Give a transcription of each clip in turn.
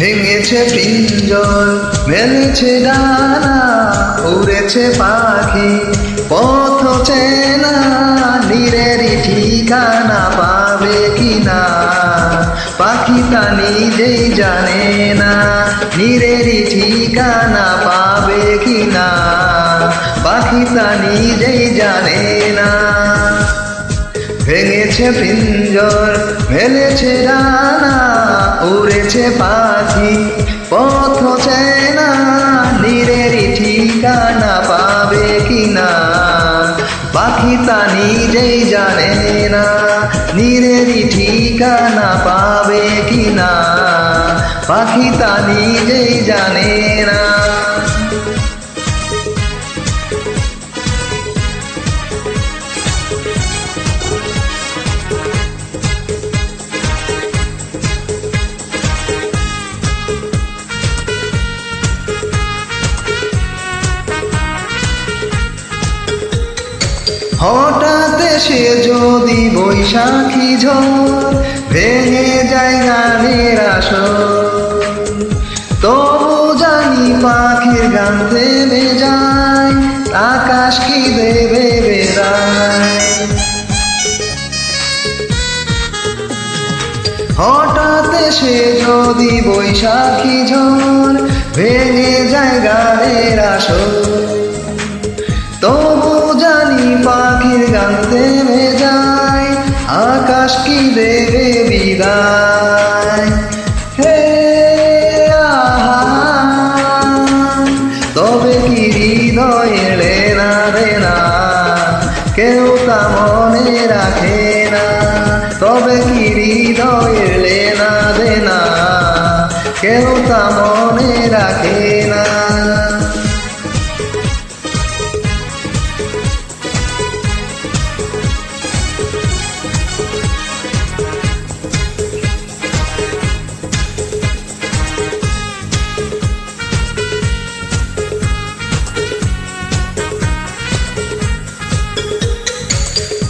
ভেঙেছে পিঞ্জর, মেলেছে ডানা, উড়েছে পাখি পথ চেনা, নীরেরই ঠিকানা পাবে কিনা পাখি তা নিজেই জানে না, নীরেরই ঠিকানা পাবে কিনা পাখি তা নিজেই জানে না। ভেঙেছে পিঞ্জর, মেলেছে ডানা, উড়েছে পাখি পথ চেনা, নীরেরই ঠিকানা পাবে কিনা পাখি তা নিজেই জানে না, নীরেরই ঠিকানা পাবে কিনা পাখি তা নিজেই জানে না। হঠাৎ এসে যদি বৈশাখী ঝড় ভেঙে যায় গানের আসর, তবু জানি পাখির গান থেমে যায়, আকাশ কি দেবে বেড়ায়। হঠাৎ এসে যদি বৈশাখী ঝড় ভেঙে যায় গানের আসর, তবু জানি পাখির গান থেমে যায়, আকাশ কি দেবে বিদায়। হে আহা, তবে কি হৃদয় এলে না রে না, কেউ তা মনে রাখে না, তবে কি হৃদয় এলে না রে না, কেউ তা মনে রাখে না।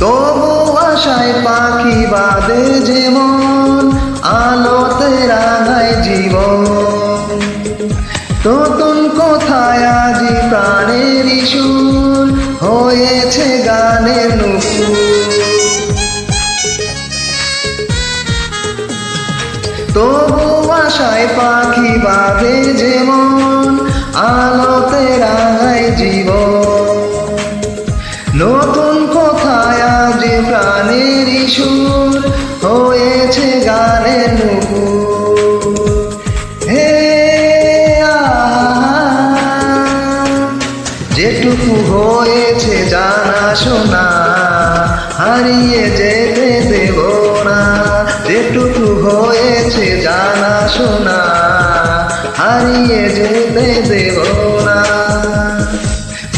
তবু আশায় পাখি বাদে যেমন, আলোতে রাঙায় জীবন, নতুন কোথায় আজি প্রাণের সুর হয়েছে গানের নুপুর। তবু আশায় পাখি বাদে যেমন, আলোতে রাঙায় জীবন, নতুন কোথায় আজ প্রাণের সুর হয়েছে গানের নুপুর। হে আহা, যেটুকু হয়েছে জানা শোনা হারিয়ে যেতে দেব না, যেটুকু হয়েছে জানা শোনা হারিয়ে যেতে দেব না।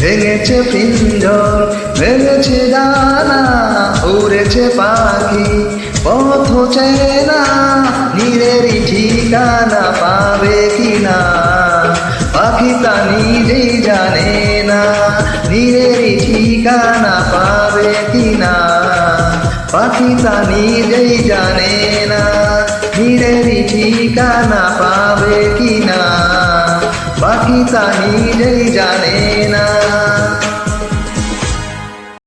ভেঙেছে পিঞ্জর, মেলেছে ডানা, উড়েছে পাখি পথ চেনা, নীরেরই ঠিকানা পাবে কিনা পাখি তা নিজেই জানে না, নীরেরই ঠিকানা পাবে কিনা পাখি তা নিজেই জানে না, নীরেরই ঠিকানা পাবে কিনা পাখি তা নিজেই জানে না।